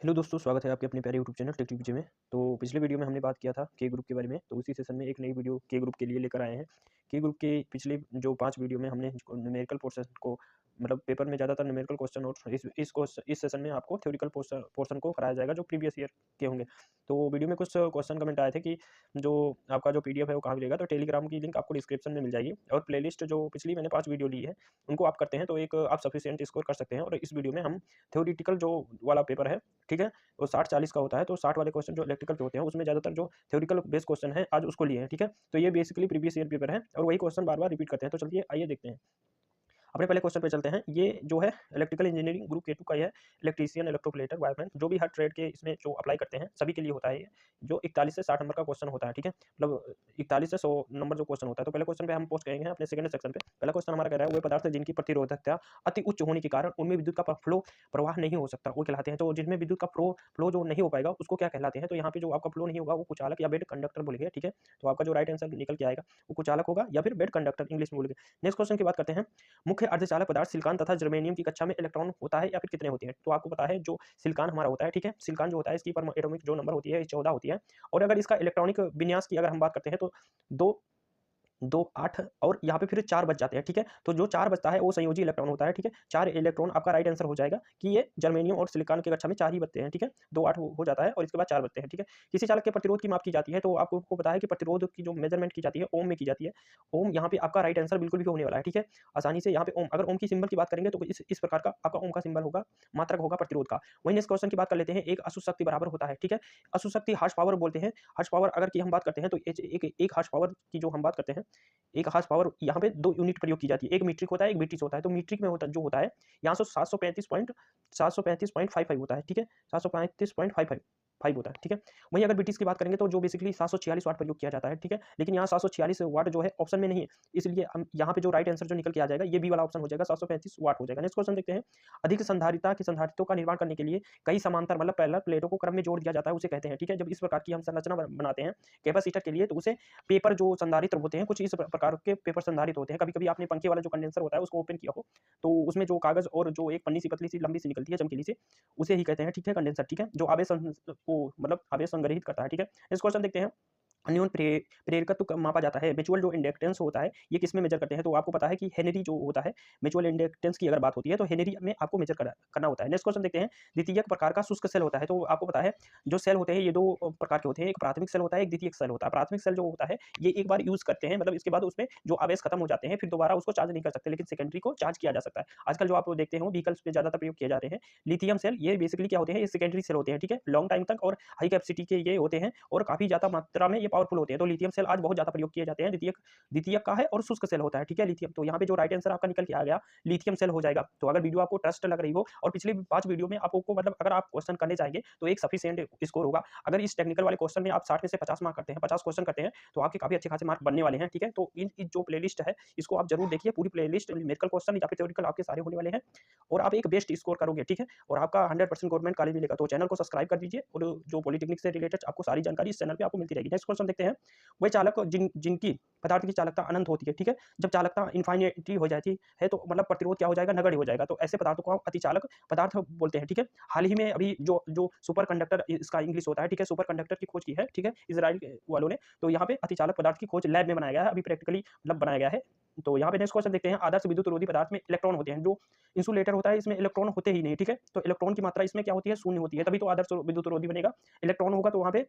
Hello दोस्तों, स्वागत है आपके अपने प्यारे यूट्यूब चैनल टेक टीवी में। तो पिछले वीडियो में हमने बात किया था के ग्रुप के बारे में, तो उसी सेशन में एक नई वीडियो के ग्रुप के लिए लेकर आए हैं। के ग्रुप के पिछले जो 5 वीडियो में हमने न्यूमेरिकल पोर्शन को मतलब पेपर में ज़्यादातर न्यूमेरिकल क्वेश्चन और इस सेशन में आपको थ्योरेटिकल पोर्शन को कराया जाएगा जो प्रीवियस ईयर के होंगे। तो वीडियो में कुछ क्वेश्चन कमेंट आए थे कि जो आपका जो पीडीएफ है वो कहाँ मिलेगा, तो टेलीग्राम की लिंक आपको डिस्क्रिप्शन में मिल जाएगी और प्लेलिस्ट जो पिछली मैंने 5 वीडियो ली है उनको आप करते हैं तो एक आप सफिशिएंट स्कोर कर सकते हैं। और इस वीडियो में हम थ्योरेटिकल जो वाला पेपर है, ठीक है, वो 60-40 का होता है, तो 60 वाले क्वेश्चन जो इलेक्ट्रिकल के होते हैं उसमें ज़्यादातर जो थ्योरेटिकल बेस्ड क्वेश्चन है आज उसको लिए हैं, ठीक है। तो ये बेसिकली प्रीवियस ईयर पेपर है और वही क्वेश्चन बार बार रिपीट करते हैं। तो चलिए आइए देखते हैं। अपने पहले क्वेश्चन पे चलते हैं। ये जो है इलेक्ट्रिकल इंजीनियरिंग ग्रुप के टू का ही है। इलेक्ट्रीशियन, इलेक्ट्रोप्लेटर, वायरमैन जो भी हर ट्रेड के इसमें जो अप्लाई करते हैं सभी के लिए होता है ये, जो 41 से 60 नंबर का क्वेश्चन होता है, ठीक है। मतलब 41 से 100 नंबर जो क्वेश्चन होता है। तो पहले क्वेश्चन पे हम पहुंच गए हैं अपने सेकंड सेक्शन पे। पहला क्वेश्चन हमारा कह रहा है वे पदार्थ जिनकी प्रतिरोधकता अति उच्च होने के कारण उनमें विद्युत का फ्लो प्रवाह नहीं हो सकता वो कहलाते हैं। तो जिनमें विद्युत का फ्लो फ्लो जो नहीं हो पाएगा उसको क्या कहलाते हैं। तो यहाँ पे जो आपका फ्लो नहीं होगा वो कुचालक या बेड कंडक्टर बोलेंगे, ठीक है। तो आपका जो राइट आंसर निकल के आएगा वो कुचालक होगा या फिर बेड कंडक्टर इंग्लिश में बोलेंगे। नेक्स्ट क्वेश्चन की बात करते हैं। मुख्य अर्धचालक पदार्थ सिलिकॉन तथा जर्मेनियम की कक्षा में इलेक्ट्रॉन होता है या फिर कितने होते हैं। तो आपको पता है जो सिलिकॉन हमारा होता है, ठीक है, सिलिकॉन जो होता है इसकी परमाणु एटॉमिक जो नंबर होती है 14 होती है। और अगर इसका इलेक्ट्रॉनिक विन्यास की अगर हम बात करते हैं तो दो 2, 8 और यहाँ पे फिर 4 बच जाते हैं, ठीक है। तो जो 4 बचता है वो संयोजी इलेक्ट्रॉन होता है, ठीक है। 4 इलेक्ट्रॉन आपका राइट आंसर हो जाएगा कि ये जर्मेनियम और सिलिकॉन की कक्षा में 4 ही बचते हैं, ठीक है। 2, 8 हो जाता है और इसके बाद 4 बचते हैं, ठीक है। किसी चालक के प्रतिरोध की माप की जाती है, तो आपको पता है कि प्रतिरोध की जो मेजरमेंट की जाती है ओम में की जाती है। ओम यहाँ पे आपका राइट आंसर बिल्कुल भी होने वाला है, ठीक है। आसानी से यहाँ पे ओम, अगर ओम की सिंबल की बात करेंगे तो इस प्रकार का आपका ओम का सिंबल होगा, मात्रक होगा प्रतिरोध का। वहीं नेक्स्ट क्वेश्चन की बात कर लेते हैं। एक अशुद्ध शक्ति बराबर होता है, ठीक है। अशुद्ध शक्ति हॉर्स पावर बोलते हैं। हॉर्स पावर अगर की हम बात करते हैं तो एक हॉर्स पावर की जो हम बात करते हैं, एक हॉर्स पावर यहाँ पे 2 यूनिट प्रयोग की जाती है। एक मीट्रिक होता है, एक ब्रिटिश होता है। तो मीट्रिक में जो होता है यहाँ से 735.55 होता है, ठीक है। 735.55 होता है, ठीक है। वहीं अगर ब्रिटिश की बात करेंगे तो जो बेसिकली 746 वाट प्रयोग किया जाता है, ठीक है। लेकिन यहाँ 746 वाट जो है ऑप्शन में नहीं है, इसलिए हम यहाँ पे जो राइट आंसर जो निकल के आ जाएगा ये बी वाला ऑप्शन हो जाएगा, 735 वाट हो जाएगा। नेक्स्ट क्वेश्चन देखते हैं। अधिक संधारिता की संधारित्रों का निर्माण करने के लिए कई समांतर मतलब पैरेलल प्लेटों को क्रम में जोड़ दिया जाता है, उसे कहते हैं, ठीक है। जब इस प्रकार की हम संरचना बनाते हैं कैपेसिटर के लिए तो उसे पेपर जो संधारित्र होते हैं कुछ इस प्रकार के पेपर संधारित्र होते हैं। कभी-कभी आपने पंखे वाला जो कंडेंसर होता है उसको ओपन किया हो, तो उसमें जो कागज़ और जो एक पन्नी सी पतली सी लंबी सी निकलती है चमकीली सी, उसे ही कहते हैं, ठीक है, कंडेंसर, ठीक है, जो आवेश को मतलब आवेश संग्रहित करता है, ठीक है। नेक्स्ट क्वेश्चन देखते हैं। अन्योन्य प्रेरकत्व कब मापा जाता है। म्यूचुअल जो इंडक्टेंस होता है ये किसमें मेजर करते हैं। तो आपको पता है कि हेनरी जो होता है, म्यूचुअल इंडक्टेंस की अगर बात होती है तो हेनरी में आपको मेजर करना होता है। नेक्स्ट क्वेश्चन देखते हैं। द्वितीयक प्रकार का शुष्क सेल होता है। तो आपको पता है जो सेल होते हैं ये 2 प्रकार के होते हैं। एक प्राथमिक सेल होता है, एक द्वितीयक सेल होता है। प्राथमिक सेल जो होता है ये एक बार यूज करते हैं, मतलब इसके बाद उसमें जो आवेश खत्म हो जाते हैं फिर दोबारा उसको चार्ज नहीं कर सकते, लेकिन सेकेंडरी को चार्ज किया जा सकता है। आजकल जो आप देखते हो व्हीकल्स पे ज्यादातर प्रयोग किए जा रहे हैं लिथियम सेल, ये बेसिकली क्या होते हैं, ये सेकेंडरी सेल होते हैं, ठीक है। लॉन्ग टाइम तक और हाई कैपेसिटी के ये होते हैं और काफी ज्यादा मात्रा में ये पावरफुल होते हैं। तो लिथियम सेल आज बहुत ज्यादा प्रयोग किए जाते हैं। द्वितीयक द्वितीयक का है और शुष्क सेल होता है, ठीक है, लिथियम। तो यहाँ पे जो राइट आंसर आपका निकल के आ गया लिथियम सेल हो जाएगा। तो अगर वीडियो आपको ट्रस्ट लग रही हो और पिछली 5 वीडियो में आपको मतलब अगर आप क्वेश्चन करने जाएंगे तो एक सफिशिएंट स्कोर होगा। अगर इस टेक्निकल वाले क्वेश्चन में आप 60 में से 50 मार्क करते हैं, 50 क्वेश्चन करते हैं तो आपके काफी अच्छे खासे मार्क बनने वाले हैं, ठीक है। तो इन जो प्लेलिस्ट है इसको आप जरूर देखिए, पूरी प्लेलिस्ट न्यूमेरिकल क्वेश्चन या फिर थ्योरेटिकल आपके सारे होने वाले हैं और आप एक बेस्ट स्कोर करोगे, ठीक है। और आपका 100% गवर्नमेंट कॉलेज मिलेगा। तो चैनल को सब्सक्राइब कर दीजिए और जो पॉलिटेक्निक से रिलेटेड आपको सारी जानकारी इस चैनल पे आपको मिलती रहेगी। नेक्स्ट क्वेश्चन देखते हैं। वह चालक जिनकी पदार्थ की चालकता अनंत होती है, ठीक है। जब चालकता इनफाइनिटी हो जाती है तो मतलब प्रतिरोध क्या हो जाएगा, नगण्य हो जाएगा। तो ऐसे पदार्थों को हम अतिचालक पदार्थ बोलते हैं, ठीक है। हाल ही में अभी जो जो सुपर कंडक्टर इसका इंग्लिश होता है, ठीक है, सुपर कंडक्टर की खोज की है, ठीक है, इजराइल वालों ने। तो यहाँ पे अतिचालक पदार्थ की खोज लैब में बनाया गया है, अभी प्रैक्टिकली मतलब बनाया गया है। तो यहाँ पे नेक्स्ट क्वेश्चन देखते हैं। आदर्श विद्युत रोधी पदार्थ में इलेक्ट्रॉन होते हैं, जो इंसुलेटर होता है इसमें इलेक्ट्रॉन होते ही नहीं, ठीक है। तो इलेक्ट्रॉन की मात्रा इसमें क्या होती है, शून्य होती है, तभी तो आदर्श विद्युत रोधी बनेगा। इलेक्ट्रॉन होगा तो वहाँ पे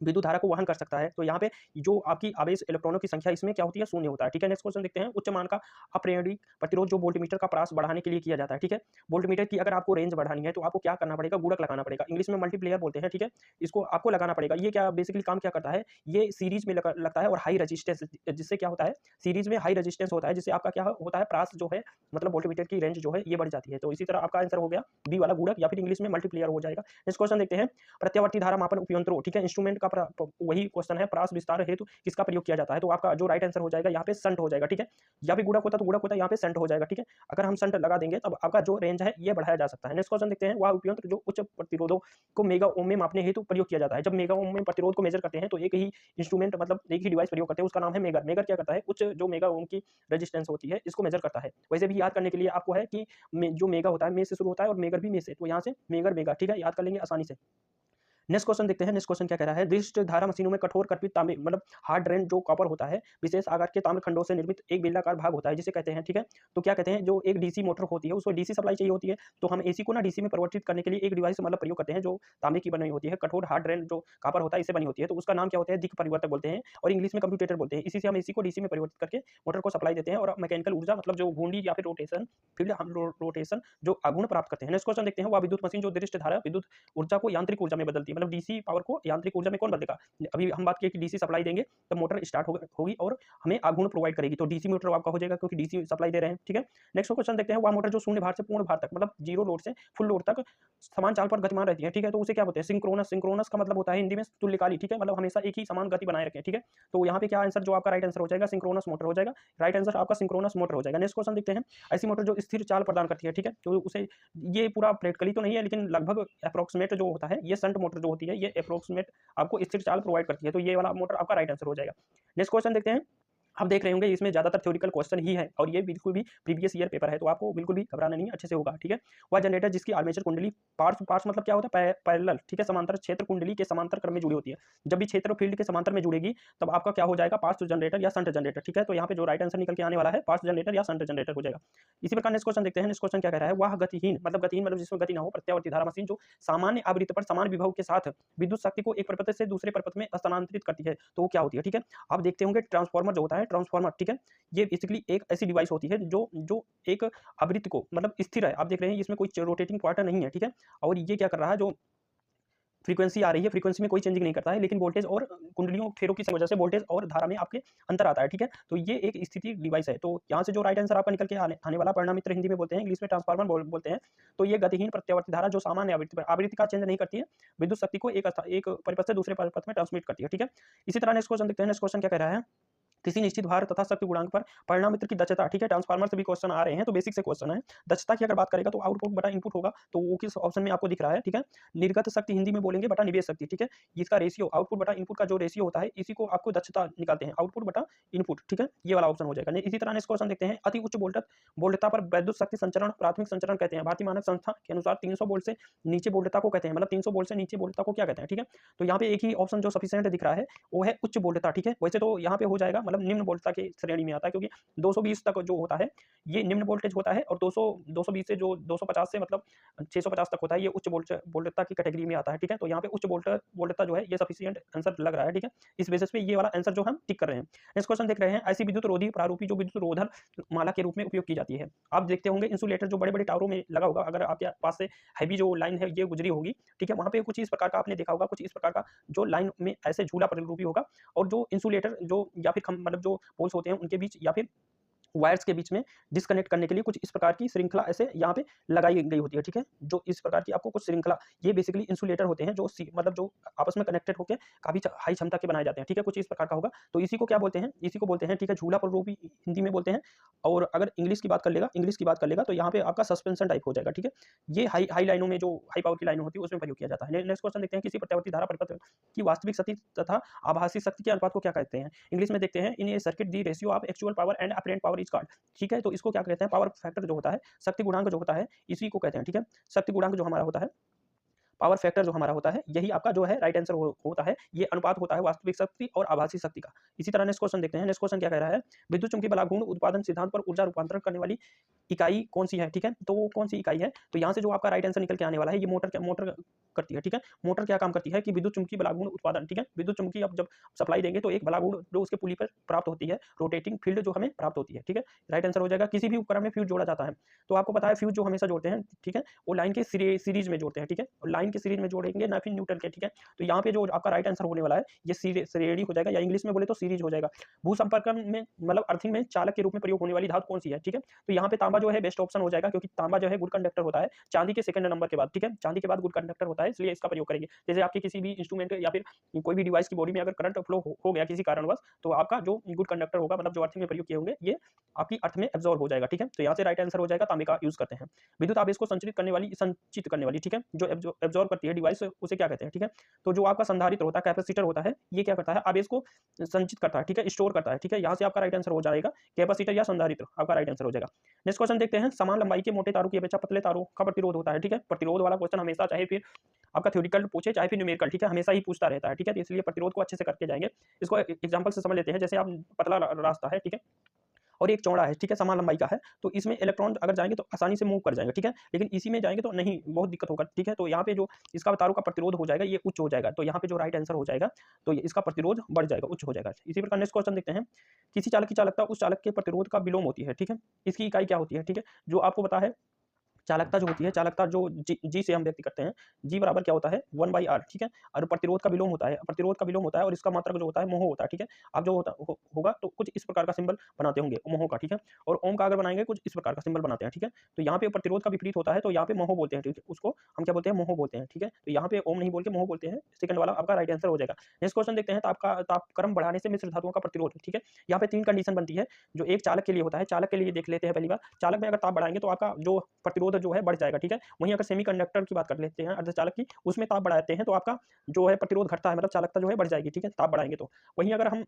विद्युत धारा को वहन कर सकता है। तो यहाँ पे जो आपकी आवेश इलेक्ट्रॉनों की संख्या इसमें क्या होती है, शून्य होता है, ठीक है। नेक्स्ट क्वेश्चन देखते हैं। उच्च मान का अप्रेरणिक प्रतिरोध जो वोल्टमीटर का प्रास बढ़ाने के लिए किया जाता है, ठीक है। वोल्टमीटर की अगर आपको रेंज बढ़ानी है तो आपको क्या करना पड़ेगा, गुणक लगाना पड़ेगा, इंग्लिश में मल्टीप्लेयर बोलते हैं, ठीक है। इसको आपको लगाना पड़ेगा। ये क्या बेसिकली काम क्या करता है, ये सीरीज में लगता है और हाई रजिस्टेंस, जिससे क्या होता है सीरीज में हाई रजिस्टेंस होता है, जिससे आपका क्या होता है प्रास जो है मतलब वोल्टमीटर की रेंज जो है ये बढ़ जाती है। तो इसी तरह आपका आंसर हो गया बी वाला गुणक या फिर इंग्लिश में मल्टीप्लेयर हो जाएगा। नेक्स्ट क्वेश्चन देखते हैं। प्रत्यावर्ती धारा मापन उपयंत्रों, ठीक है, इंस्ट्रूमेंट आपका वही क्वेश्चन है, परास विस्तार हेतु किसका प्रयोग किया जाता है, तो आपका जो राइट आंसर हो जाएगा यहाँ पे संट हो जाएगा, ठीक है। या भी गुणक होता तो गुणक होता, यहाँ पे संट हो जाएगा, ठीक है। अगर हम संट लगा देंगे तब आपका जो रेंज है ये बढ़ाया जा सकता है। नेक्स्ट क्वेश्चन देखते हैं, वह उपयंत्र जो उच्च प्रतिरोधों को मेगा ओम में मापने हेतु प्रयोग किया जाता है। जब मेगा ओम में प्रतिरोध को मेजर करते हैं तो एक ही इंस्ट्रूमेंट मतलब एक ही डिवाइस प्रयोग करते हैं, उसका नाम है मेगर। मेगर क्या करता है, उच्च जो मेगा ओम की रेजिस्टेंस होती है इसको मेजर करता है। वैसे भी याद करने के लिए आपको है कि जो मेगा होता है मे से शुरू होता है और मेगर भी मे से, तो यहाँ से मेगर मेगा, ठीक है, याद कर लेंगे आसानी से। नेक्स्ट क्वेश्चन देखते हैं। नेक्स्ट क्वेश्चन क्या कह रहा है, विशिष्ट धारा मशीनों में कठोर कर्पित तांबे मतलब हार्ड ड्रेन जो कॉपर होता है विशेष आकार के ताम्र खंडों से निर्मित एक बेलनाकार भाग होता है जिसे कहते हैं, ठीक है। तो क्या कहते हैं, जो एक डीसी मोटर होती है उसको डीसी सप्लाई चाहिए होती है, तो हम एसी को ना डीसी में परिवर्तित करने के लिए एक डिवाइस मतलब प्रयोग करते हैं जो तांबे की बनी होती है, कठोर हार्ड ड्रेन जो कॉपर होता है इससे बनी होती है, तो उसका नाम क्या होता है, दिक् परिवर्तक बोलते हैं और इंग्लिश में कंप्यूटेटर बोलते हैं। इसी से हम एसी को डीसी में परिवर्तित करके मोटर को सप्लाई देते हैं और मैकेनिकल ऊर्जा मतलब जो घूर्णी या फिर रोटेशन फील्ड हम रोटेशन जो आघूर्ण प्राप्त करते हैं। नेक्स्ट क्वेश्चन देखते हैं, वह विद्युत मशीन जो दृष्ट धारा विद्युत ऊर्जा को यांत्रिक ऊर्जा में बदलती है, मतलब डीसी पावर को यांत्रिक ऊर्जा में कौन बदलेगा। अभी हम बात किए कि डीसी सप्लाई देंगे तब मोटर स्टार्ट होगी और हमें आघूर्ण प्रोवाइड करेगी, तो डीसी मोटर आपका हो जाएगा क्योंकि डीसी सप्लाई दे रहे हैं, ठीक है। नेक्स्ट क्वेश्चन देखते हैं, वह मोटर जो शून्य भार से पूर्ण भार तक मतलब जीरो लोड से फुल लोड तक समान चाल पर गतिमान रहती है, ठीक है, तो उसे क्या बोलते हैं, सिंक्रोनस। सिंक्रोनस का मतलब होता है हिंदी में तुल्यकाली, ठीक है, मतलब हमेशा एक ही समान गति बनाए रखें, ठीक है। तो यहाँ पे क्या आंसर जो आपका राइट आंसर हो जाएगा, सिंक्रोनस मोटर हो जाएगा। राइट आंसर आपका सिंक्रोनस मोटर हो जाएगा। नेक्स्ट क्वेश्चन देखते हैं, ऐसी मोटर जो स्थिर चाल प्रदान करती है, ठीक है, तो उसे ये पूरा प्रैक्टिकली तो नहीं है लेकिन लगभग अप्रोक्सीमेट जो होता है, ये शंट मोटर जो होती है ये अप्रोक्सीमेट आपको स्थिर चाल प्रोवाइड करती है, तो ये वाला मोटर आपका राइट आंसर हो जाएगा। नेक्स्ट क्वेश्चन देखते हैं, आप देख रहे होंगे इसमें ज्यादातर थ्योरिकल क्वेश्चन ही है और ये बिल्कुल भी प्रीवियस ईयर पेपर है, तो आपको बिल्कुल भी घबराना नहीं है, अच्छे से होगा, ठीक है। वह जनरेटर जिसकी आर्मेचर कुंडली पार्श्व पार्श्व मतलब क्या होता है, पैरेलल, ठीक है, समांतर क्षेत्र कुंडली के समांतर क्रम में जुड़ी होती है। जब भी क्षेत्र फील्ड के समांतर में जुड़ेगी तब आपका क्या हो जाएगा, पार्श्व जनरेटर या शंट जनरेटर, ठीक है। तो यहाँ पे जो राइट आंसर निकल के आने वाला है पार्श्व जनरेटर या शंट जनरेटर हो जाएगा। इसी प्रकार नेक्स्ट क्वेश्चन देखते हैं। नेक्स्ट क्वेश्चन क्या कह रहा है, वह गतिहीन मतलब जिसमें गति ना हो प्रत्यावर्ती धारा मशीन जो सामान्य आवृत्ति पर समान विभव के साथ विद्युत शक्ति को एक परपथ से दूसरे परपथ में स्थानांतरित करती है, तो वो क्या होती है, ठीक है। आप देखते होंगे ट्रांसफार्मर जो होता है, ट्रांसफार्मर, ठीक है, ये बेसिकली एक ऐसी डिवाइस होती है जो जो एक आवृत्ति को मतलब स्थिर है, आप देख रहे हैं इसमें कोई रोटेटिंग क्वार्टर नहीं है, ठीक है। और ये क्या कर रहा है, जो फ्रीक्वेंसी आ रही है फ्रीक्वेंसी में कोई चेंजिंग नहीं करता है, लेकिन वोल्टेज और कुंडलियों फेरों की वजह से वोल्टेज और धारा में आपके अंतर आता है, ठीक है। तो ये एक स्थिति डिवाइस है, तो यहाँ से जो राइट आंसर आपका निकल के आने वाला परिणाम मित्र हिंदी में बोलते हैं, इंग्लिश में ट्रांसफार्मर बोलते हैं। तो ये गतिहीन प्रत्यावर्ती धारा जो सामान्य आवृत्ति का चेंज नहीं करती है, विद्युत शक्ति को एक परिपथ से दूसरे परिपथ में ट्रांसमिट करती है, ठीक है। इसी तरह नेक्स्ट क्वेश्चन देखते हैं। नेक्स्ट क्वेश्चन क्या कह रहा है, किसी निश्चित भार तथा शक्ति गुणांक पर परिणाम मित्र की दक्षता, ठीक है, ट्रांसफार्मर से भी क्वेश्चन आ रहे हैं तो बेसिक से क्वेश्चन है। दक्षता की अगर बात करेगा तो आउटपुट बटा इनपुट होगा, तो वो किस ऑप्शन में आपको दिख रहा है, ठीक है। निर्गत शक्ति हिंदी में बोलेंगे बटा निवेश शक्ति, ठीक है। इसका रेशियो आउटपुट बटा इनपुट का जो रेशियो होता है इसी को आपको दक्षता निकालते हैं, आउटपुट बटा इनपुट, ठीक है, ये वाला ऑप्शन हो जाएगा। इसी तरह नेक्स्ट क्वेश्चन देखते हैं, अति उच्च वोल्टता पर वैद्युत शक्ति संचरण प्राथमिक संचरण कहते हैं। भारतीय मानक संस्था के अनुसार 300 वोल्ट से नीचे वोल्टता को कहते हैं, मतलब 300 वोल्ट से नीचे वोल्टता को क्या कहते हैं, ठीक है। तो यहाँ पे एक ही ऑप्शन जो सफिशिएंट दिख रहा है वो है उच्च वोल्टता, ठीक है। वैसे तो यहाँ पे हो जाएगा मतलब निम्न वोल्टता के श्रेणी में आता है, क्योंकि 220 तक जो होता है ये निम्न वोल्टेज होता है और 220 से जो 250 से मतलब 650 तक होता है ये उच्च वोल्टता की कैटेगरी में आता है, ठीक है। तो यहाँ पे उच्च वोल्टता जो है ये सफिशिएंट आंसर लग रहा है, ठीक है। इस बेसिस पे ये वाला आंसर जो हम टिक कर रहे हैं। नेक्स्ट क्वेश्चन देख रहे हैं, ऐसी विद्युत रोधी प्रारूपी जो विद्युत रोधक माला के रूप में उपयोग की जाती है। आप देखते होंगे इंसुलेटर जो बड़े बड़े टावरों में लगा होगा, अगर आपके पास से हैवी जो लाइन है ये गुजरी होगी, ठीक है, वहां पे कुछ इस प्रकार का आपने देखा होगा, कुछ इस प्रकार का जो लाइन में ऐसे झूला प्रतिरूपी होगा और जो इंसुलेटर जो या फिर मतलब जो पोल्स होते हैं उनके बीच या फिर वायर्स के बीच में डिस्कनेक्ट करने के लिए कुछ इस प्रकार की श्रृंखला ऐसे यहाँ पे लगाई गई होती है, ठीक है। जो इस प्रकार की आपको कुछ श्रृंखला, ये बेसिकली इंसुलेटर होते हैं जो मतलब जो आपस में कनेक्टेड होकर काफी हाई क्षमता के बनाए जाते हैं, ठीक है, कुछ इस प्रकार का होगा। तो इसी को क्या बोलते हैं, इसी को बोलते हैं, ठीक है, झूला प्ररूपी हिंदी में बोलते हैं। और अगर इंग्लिश की बात कर लेगा तो यहाँ पे आपका सस्पेंशन टाइप हो जाएगा, ठीक है। ये हाई लाइनों में जो हाई पावर की लाइन होती है उसमें प्रयोग किया जाता है। नेक्स्ट क्वेश्चन देखते हैं, किसी प्रत्यावर्ती धारा परिपथ की वास्तविक शक्ति तथा आभासी शक्ति के अनुपात को क्या कहते हैं। इंग्लिश में देखते हैं, in a circuit the ratio of actual power and apparent power is called, ठीक है। तो इसको क्या कहते हैं, पावर फैक्टर जो होता है, शक्ति गुणांक जो होता है इसी को कहते हैं, ठीक है। शक्ति गुणांक जो हमारा होता है, पावर फैक्टर जो हमारा होता है, यही आपका जो है राइट आंसर होता है। ये अनुपात होता है वास्तविक शक्ति और आभासी शक्ति का। इसी तरह नेक्स्ट क्वेश्चन देखते हैं। नेक्स्ट क्वेश्चन क्या कह रहा है, विद्युत चुंबकीय बलागुण उत्पादन सिद्धांत पर ऊर्जा रूपांतरण करने वाली इकाई कौन सी है, ठीक है। तो वो कौन सी इकाई है, तो यहाँ से जो आपका राइट आंसर निकल के आने वाला है, ये मोटर करती है, ठीक है। मोटर क्या काम करती है कि विद्युत चुंबकीय बलागुण उत्पादन, ठीक है। विद्युत चुंबकीय अब जब सप्लाई देंगे तो एक बलागुण जो उसके पुली पर प्राप्त होती है, रोटेटिंग फील्ड जो हमें प्राप्त होती है, ठीक है। राइट आंसर हो जाएगा। किसी भी उपकरण में फ्यूज जोड़ा जाता है, तो आपको पता है फ्यूज जो हमेशा जोड़ते हैं, ठीक है, वो लाइन के सीरीज में जोड़ते हैं, ठीक है, लाइन के सीरीज में जोड़ेंगे ना फिर न्यूट्रल के, ठीक है। तो यहाँ पे जो आपका राइट आंसर होने वाला है ये श्रेणी हो जाएगा, या इंग्लिश में बोले तो सीरीज हो जाएगा। भू संपर्क में मतलब अर्थिंग में चालक के रूप में प्रयोग होने वाली धातु कौन सी है, ठीक है। तो यहाँ पे तांबा जो है बेस्ट ऑप्शन हो जाएगा, क्योंकि तांबा जो है गुड कंडक्टर होता है चांदी के सेकंड नंबर के बाद, ठीक है। चांदी के बाद गुड कंडक्टर होता है है, इसलिए इसका प्रयोग करेंगे। जैसे आपके किसी भी इंस्ट्रूमेंट या फिर कोई भी डिवाइस की बॉडी में अगर करंट फ्लो हो गया किसी कारणवश, तो आपका जो गुड कंडक्टर होगा, मतलब जो अर्थिंग में प्रयोग किए होंगे, ये आपकी अर्थ में एब्जॉर्ब हो जाएगा। ठीक है, तो यहाँ से राइट आंसर हो जाएगा तांबे का यूज करते हैं। विद्युत आवेश को संचित करने वाली, ठीक है, जो एब्जॉर्ब करती है डिवाइस, उसे क्या कहते हैं? ठीक है, तो जो आपका संधारित्र होता है, कैपेसिटर होता है, ये क्या करता है? आवेश को संचित करता है, ठीक है, स्टोर करता है। ठीक है, यहाँ से आपका राइट आंसर हो जाएगा कैपेसिटर या संधारित्र, आपका राइट आंसर हो जाएगा। नेक्स्ट क्वेश्चन देखते हैं। समान लंबाई के मोटे तारों की अपेक्षा पतले तारों का प्रतिरोध होता है। ठीक है, प्रतिरोध वाला क्वेश्चन हमेशा चाहे फिर आपका थ्योरेटिकल पूछे चाहे फिर न्यूमेरिकल, ठीक है, हमेशा ही पूछता रहता है। ठीक है, तो इसलिए प्रतिरोध को अच्छे से करके जाएंगे। इसको एग्जांपल से समझ लेते हैं। जैसे आप पतला रास्ता है, ठीक है, और एक चौड़ा है, ठीक है, समान लंबाई का है, तो इसमें इलेक्ट्रॉन अगर जाएंगे तो आसानी से मूव कर जाएंगे। ठीक है, लेकिन इसी में जाएंगे तो नहीं, बहुत दिक्कत होगा। ठीक है, तो यहाँ पे जो इसका तारों का प्रतिरोध हो जाएगा ये उच्च हो जाएगा, तो यहाँ पे जो राइट आंसर हो जाएगा, तो इसका प्रतिरोध बढ़ जाएगा, उच्च हो जाएगा। इसी प्रकार नेक्स्ट क्वेश्चन देखते हैं। किसी चालक की चालकता उस चालक के प्रतिरोध का विलोम होती है। ठीक है, इसकी इकाई क्या होती है? ठीक है, जो आपको पता है चालकता जो होती है, चालकता जो जी से हम व्यक्त करते हैं, जी बराबर क्या होता है? 1/r। ठीक है, और प्रतिरोध का विलोम होता है, प्रतिरोध का विलोम होता है, और इसका मात्रक जो होता है मोह होता है। ठीक है, आप जो होगा तो कुछ इस प्रकार का सिंबल बनाते होंगे मोह का। ठीक है, और ओम का अगर बनाएंगे कुछ इस प्रकार का सिंबल बनाते हैं। ठीक है, तो यहाँ पे प्रतिरोध का विपरीत होता है, तो यहाँ पे मोह बोलते हैं। ठीक है, उसको हम क्या बोलते हैं? मोह बोलते हैं। ठीक है, तो यहाँ पे ओम नहीं बोल के मोह बोलते हैं। सेकंड वाला आपका राइट आंसर हो जाएगा। नेक्स्ट क्वेश्चन देखते हैं। तापक्रम बढ़ाने से मिश्र धातुओं का प्रतिरोध। ठीक है, यहाँ पे 3 कंडीशन बनती है जो एक चालक के लिए होता है। चालक के लिए देख लेते हैं पहली बार। चालक में अगर ताप बढ़ाएंगे तो आपका जो प्रतिरोध जो है बढ़ जाएगा। ठीक है, वहीं अगर सेमीकंडक्टर की बात कर लेते हैं, अर्धचालक की, उसमें ताप बढ़ाते हैं तो आपका जो है प्रतिरोध घटता है, मतलब चालकता जो है बढ़ जाएगी। ठीक है, ताप बढ़ाएंगे तो। वहीं अगर हम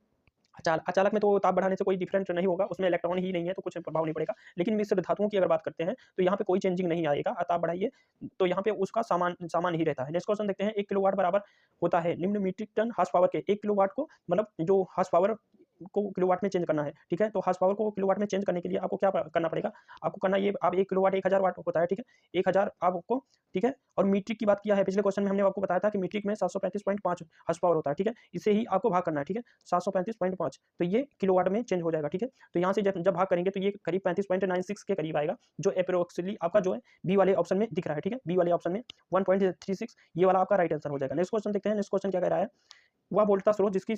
अचालक में तो ताप बढ़ाने से कोई डिफरेंट नहीं होगा, उसमें इलेक्ट्रॉन ही नहीं है तो कुछ प्रभाव नहीं पड़ेगा। लेकिन मिश्र धातुओं की अगर बात करते हैं तो यहाँ पे कोई चेंजिंग नहीं आएगा। ताप बढ़ाइए तो यहाँ पे उसका सामान ही रहता है। नेक्स्ट क्वेश्चन देखते हैं। 1 किलोवाट बराबर होता है निम्न मीट्रिक टन हॉर्स पावर के। 1 किलोवाट को मतलब जो हॉर्स पावर को किलोवाट में चेंज करना है। ठीक है, तो हॉर्स पावर को किलोवाट में चेंज करने के लिए आपको क्या करना पड़ेगा? आपको करना ये, आप 1 किलोवाट 1000 वाट होता है। ठीक है, 1000 आपको, ठीक है, और मीट्रिक की बात किया है पिछले क्वेश्चन में, हमने आपको बताया था कि मीट्रिक में 735.5 हॉर्स पावर होता है। ठीक है, इसे ही आपको भाग करना है। ठीक है, 735.5, तो ये किलोवाट में चेंज हो जाएगा। ठीक है, तो यहाँ से जब भाग करेंगे तो ये करीब 35.96 के करीब आएगा, जो अप्रोक्सीमेटली आपका जो है बी वाले ऑप्शन में दिख रहा है। ठीक है, बी वाले ऑप्शन में 1.36, ये वाला आपका राइट आंसर हो जाएगा। नेक्स्ट क्वेश्चन देखते हैं। नेक्स्ट क्वेश्चन क्या कह रहा है? वह वोल्टता स्रोत जिसकी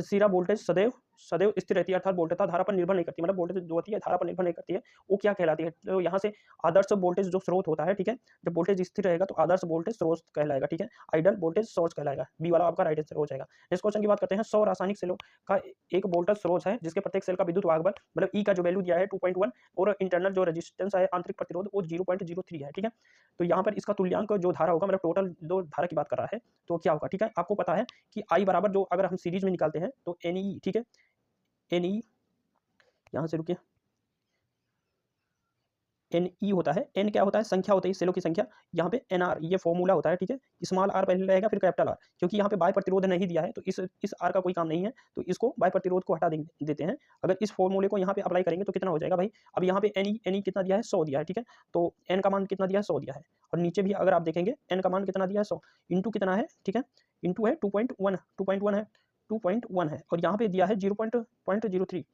सिरा वोल्टेज सदैव सदैव स्थिर रहती है, अर्थात वोल्टता धारा पर निर्भर नहीं करती, मतलब वोल्टेज जो होती है धारा पर निर्भर नहीं करती है, वो क्या कहलाती है? तो यहाँ से आदर्श वोल्टेज जो स्रोत होता है, ठीक है, जब वोल्टेज स्थिर रहेगा तो आदर्श वोल्टेज स्रोत कहलाएगा। ठीक है, आइडल वोल्टेज सोर्स कहलाएगा। बी वाला आपका राइट आंसर हो जाएगा। नेक्स्ट क्वेश्चन की बात करते हैं। 100 रासायनिक सेलों का एक वोल्टेज स्रोत है जिसके प्रत्येक सेल का विद्युत वाहक बल, मतलब ई का जो वैल्यू दिया है 2.1, और इंटरनल जो रेजिस्टेंस है, आंतरिक प्रतिरोध, वो 0.03 है। ठीक है, तो यहाँ पर इसका तुल्यांक जो धारा होगा, मतलब टोटल जो धारा की बात कर रहा है, तो क्या होगा? ठीक है, आपको पता है कि आई बराबर जो अगर हम सीरीज में निकालते हैं तो एन ई, ठीक है, एन ई, यहाँ से रुकिए, एन ई होता है, एन क्या होता है? संख्या होती है सेलों की संख्या। यहाँ पे एन आर ये फॉर्मूला होता है। ठीक है, स्मॉल आर पहले रहेगा फिर कैपिटल आर, क्योंकि यहाँ पे बाय प्रतिरोध नहीं दिया है तो इस आर का कोई काम नहीं है, तो इसको बाय प्रतिरोध को हटा देते हैं। अगर इस फॉर्मूले को यहाँ पे अप्लाई करेंगे तो कितना हो जाएगा भाई? अब यहाँ पे एन ई कितना दिया है? 100 दिया है। ठीक है, तो एन का मान कितना दिया है? 100 दिया है, और नीचे भी अगर आप देखेंगे एन का मान कितना दिया है? 100 इंटू कितना है? ठीक है, इंटू है 2.1 है, 2.1 है, और यहाँ पे दिया है 0.03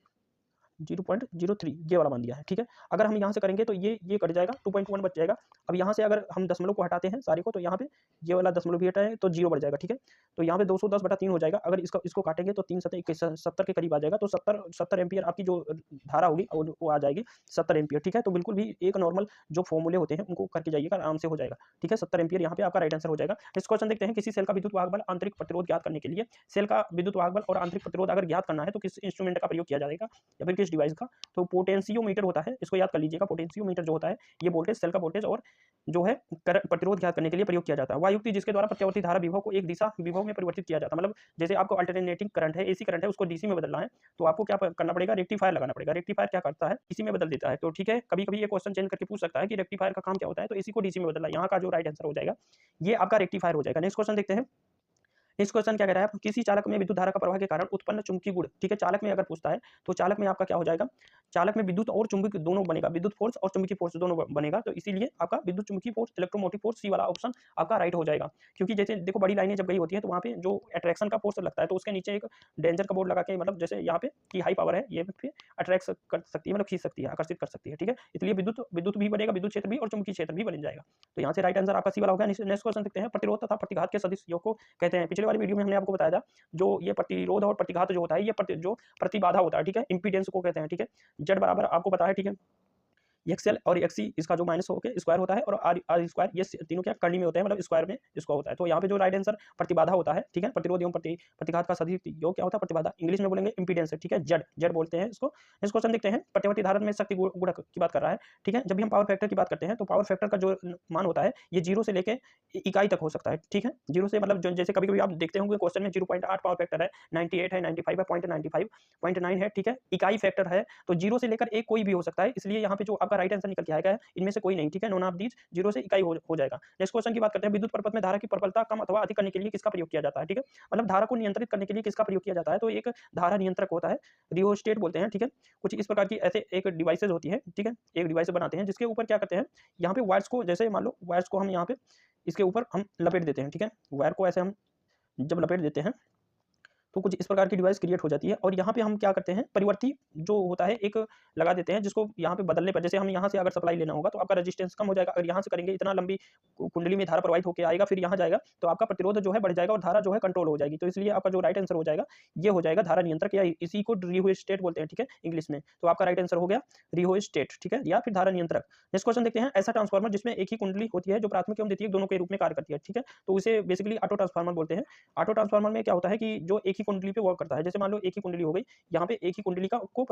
ये वाला मान दिया है। ठीक है, अगर हम यहाँ से करेंगे तो ये कट जाएगा, 2.1 बच जाएगा। अब यहाँ से अगर हम दशमलव को हटाते हैं सारे को, तो यहाँ पे ये वाला दशमलव भी हटाए तो 0 बढ़ जाएगा। ठीक है, तो यहाँ पे 210/3 हो जाएगा। अगर इसको काटेंगे तो 3 7 70 के करीब आ जाएगा, तो 70 एम्पियर आपकी जो धारा होगी वो आ जाएगी 70 एम्पियर। ठीक है, तो बिल्कुल भी एक नॉर्मल जो फॉर्मूले होते हैं उनको करके जाइएगा, आराम से हो जाएगा। ठीक है, 70 एम्पियर यहाँ पे आपका राइट आंसर हो जाएगा। इस क्वेश्चन देखते हैं। किसी सेल का विद्युत वाहक बल, आंतरिक प्रतिरोध ज्ञात करने के लिए सेल का विद्युत वाहक बल और आंतरिक प्रतिरोध अगर ज्ञात करना है तो किस इंस्ट्रूमेंट का प्रयोग किया जाएगा या फिर किस डिवाइस का? तो पोटेंशियोमीटर होता है, इसको याद कर लीजिएगा। पोटेंशियोमीटर जो होता है ये वोल्टेज, सेल का वोल्टेज और जो है प्रतिरोध ज्ञात करने के लिए प्रयोग किया जाता है। वह युक्ति जिसके द्वारा प्रत्यावर्ती धारा विभव को एक दिशा विभव में परिवर्तित किया जाता है, मतलब जैसे आपको अल्टरनेटिंग करंट है, एसी करंट है, उसको डीसी में बदलना है तो आपको क्या करना पड़ेगा? रेक्टिफायर लगाना पड़ेगा। रेक्टिफायर क्या करता है? इसी में बदल देता है। तो ठीक है, कभी कभी ये क्वेश्चन चेंज करके पूछ सकता है कि रेक्टिफायर का काम क्या होता है, तो एसी को डीसी में बदलना, यहाँ का जो राइट आंसर हो जाएगा ये आपका रेक्टिफायर हो जाएगा। नेक्स्ट क्वेश्चन देखते हैं। नेक्स्ट क्वेश्चन क्या कह रहा है? किसी चालक में विद्युत धारा का प्रवाह के कारण उत्पन्न चुंबकीय गुण। ठीक है, चालक में अगर पूछता है तो चालक में आपका क्या हो जाएगा? चालक में विद्युत और चुंबक दोनों बनेगा, विद्युत फोर्स और चुंबकीय फोर्स दोनों बनेगा, तो इसीलिए आपका विद्युत चुंबकीय फोर्स, इलेक्ट्रोमोटिव फोर्स, सी वाला ऑप्शन आपका राइट हो जाएगा। क्योंकि जैसे देखो बड़ी लाइनें जब गई होती है तो वहाँ पे जो अट्रैक्शन का फोर्स लगता है तो उसके नीचे एक डेंजर का बोर्ड लगा के, मतलब जैसे यहाँ पे की हाई पावर है, ये फिर अट्रैक्ट कर सकती है, मतलब खींच सकती है, आकर्षित कर सकती है। ठीक है, इसलिए विद्युत भी बनेगा, विद्युत क्षेत्र भी और चुंबकीय क्षेत्र भी बन जाएगा। तो यहाँ से राइट आंसर आपका सी वाला होगा। नेक्स्ट क्वेश्चन देखते हैं। प्रतिरोध तथा प्रतिघात के सदिश योग को कहते हैं। पिछले वाली वीडियो में हमने आपको बताया था जो ये प्रतिरोध और प्रतिघात जो होता है, ये जो प्रतिबाधा होता है, ठीक है, इंपीडेंस को कहते हैं। ठीक है, जेड बराबर आपको पता है, ठीक है, एक्सएल और एक्सी इसका जो माइनस होकर स्क्वायर होता है, और आर आर स्क्वायर ये तीनों क्या कर्ली में होते हैं, मतलब स्क्वायर में इसको होता है। तो यहाँ पे जो राइट आंसर प्रतिबाधा होता है, ठीक है, प्रतिरोध एवं प्रतिघात का सदिश योग क्या होता है, प्रतिबाधा, इंग्लिश में बोलेंगे इंपीडेंस, ठीक है, जेड जेड बोलते हैं इसको। नेक्स्ट क्वेश्चन देखते हैं, प्रत्यवर्ती धारा में शक्ति गुणक की बात कर रहा है, ठीक है। जब भी हम पावर फैक्टर की बात करते हैं तो पावर फैक्टर का जो मान होता है ये 0 से लेके इकाई तक हो सकता है, ठीक है। 0 से मतलब जैसे कभी कभी आप देखते होंगे क्वेश्चन में 0.8 पावर फैक्टर है, 98 है, 95 है, 0.95, 0.9 है, ठीक है, इकाई फैक्टर है। तो 0 से लेकर एक कोई भी हो सकता है, इसलिए यहाँ पे जो आपका राइट आंसर निकल के आएगा इनमें से कोई नहीं, ठीक है, नॉन ऑफ दीज 0 से इकाई हो जाएगा। नेक्स्ट क्वेश्चन की बात करते हैं, विद्युत परिपथ में धारा की प्रबलता कम अथवा अधिक करने के लिए किसका प्रयोग किया जाता है, ठीक है, मतलब धारा को नियंत्रित करने के लिए किसका प्रयोग किया जाता है, तो एक धारा नियंत्रक होता है, रियोस्टेट बोलते हैं, ठीक है। कुछ इस प्रकार की ऐसे एक डिवाइसेज होती है, ठीक है, एक डिवाइस बनाते हैं जिसके ऊपर क्या करते हैं, यहाँ पे वायर्स को, जैसे मान लो वायर्स को हम यहाँ पे इसके ऊपर हम लपेट देते हैं, ठीक है, वायर को ऐसे हम जब लपेट देते हैं तो कुछ इस प्रकार की डिवाइस क्रिएट हो जाती है। और यहाँ पे हम क्या करते हैं, परिवर्ती जो होता है एक लगा देते हैं, जिसको यहाँ पे बदलने पर, जैसे हम यहाँ से अगर सप्लाई लेना होगा तो आपका रेजिस्टेंस कम हो जाएगा। अगर यहाँ से करेंगे इतना लंबी कुंडली में धारा प्रवाहित होकर आएगा, फिर यहाँ जाएगा तो आपका प्रतिरोध जो है बढ़ जाएगा और धारा जो है कंट्रोल हो जाएगी। तो इसलिए आपका जो राइट आंसर हो जाएगा ये हो जाएगा धारा नियंत्रक, या इसी को रिहोस्टेट बोलते हैं, ठीक है, इंग्लिश में। तो आपका राइट आंसर हो गया रिहोस्टेट, ठीक है, या फिर धारा नियंत्रक। नेक्स्ट क्वेश्चन देखते हैं, ऐसा ट्रांसफार्मर जिसमें एक ही कुंडली होती है जो प्राथमिक एवं द्वितीयक दोनों के रूप में कार्य करती है, ठीक है, तो उसे बेसिकली ऑटो ट्रांसफार्मर बोलते हैं। ऑटो ट्रांसफार्मर में क्या होता है कि जो एक ही कुंडली पे वर्क करता है, जैसे मान लो एक ही कुंडली हो गई, यहाँ पे एक ही कुंडली का को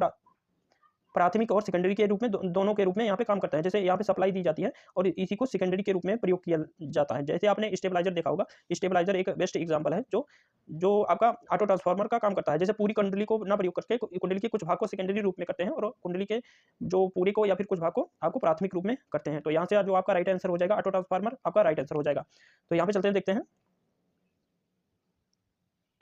प्राथमिक और सेकेंडरी के रूप में दोनों के रूप में यहाँ पे काम करता है। जैसे यहाँ पे सप्लाई दी जाती है और इसी को सेकेंडरी के रूप में प्रयोग किया जाता है। जैसे आपने स्टेबलाइजर देखा होगा, स्टेबलाइजर एक बेस्ट एग्जांपल है जो आपका ऑटो ट्रांसफार्मर का काम करता है। जैसे पूरी कुंडली को ना प्रयोग करके कुंडली के कुछ भाग को सेकेंडरी रूप में करते हैं और कुंडली के जो पूरी को या फिर कुछ भाग को आपको प्राथमिक रूप में करते हैं। तो यहाँ से जो आपका राइट आंसर हो जाएगा ऑटो ट्रांसफार्मर, आपका राइट आंसर हो जाएगा। तो यहाँ पे चलते हैं, देखते हैं।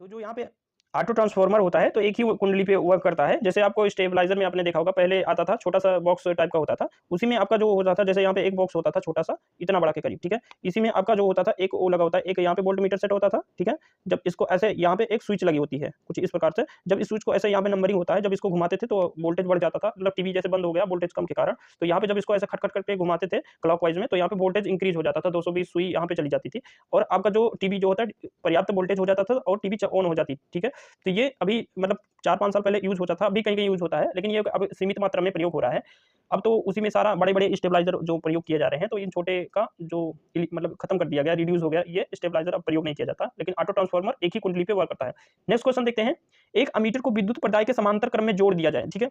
तो जो यहाँ पे ऑटो ट्रांसफार्मर होता है तो एक ही कुंडली पे वर्क करता है। जैसे आपको स्टेबलाइजर में आपने देखा होगा, पहले आता था छोटा सा बॉक्स टाइप का होता था, उसी में आपका जो होता था, जैसे यहाँ पे एक बॉक्स होता था छोटा सा इतना बड़ा के करीब, ठीक है, इसी में आपका जो होता था एक वो लगा होता है, एक यहाँ पे वोल्ट मीटर सेट होता था, ठीक है। जब इसको ऐसे यहाँ पे एक स्विच लगी होती है कुछ इस प्रकार से, जब इस स्विच को ऐसे यहाँ पे नंबरिंग होता है, जब इसको घुमाते थे तो वोल्टेज बढ़ जाता था, मतलब टीवी जैसे बंद हो गया वोल्टेज कम के कारण, तो यहाँ पे जब इसको ऐसे खटखट करके घुमाते थे क्लॉकवाइज में तो यहाँ पे वोल्टेज इंक्रीज हो जाता था, 220 सुई यहाँ पे चली जाती थी और आपका जो टीवी जो होता है पर्याप्त वोल्टेज हो जाता था और टीवी ऑन हो जाती, ठीक है। तो ये अभी मतलब 4-5 साल पहले यूज होता था, अभी कहीं यूज होता है, लेकिन ये अब सीमित मात्रा में प्रयोग हो रहा है। अब तो उसी में सारा बड़े-बड़े स्टेबलाइजर जो प्रयोग किए जा रहे हैं, तो इन छोटे का जो मतलब खत्म कर दिया गया, रिड्यूस हो गया, ये स्टेबलाइजर अब प्रयोग नहीं किया जाता, लेकिन ऑटो ट्रांसफार्मर एक ही कुंडली पे वर्क करता है। नेक्स्ट क्वेश्चन देखते हैं, एक अमीटर को विद्युत प्रदाय के समांतर क्रम में जोड़ दिया जाए, ठीक है।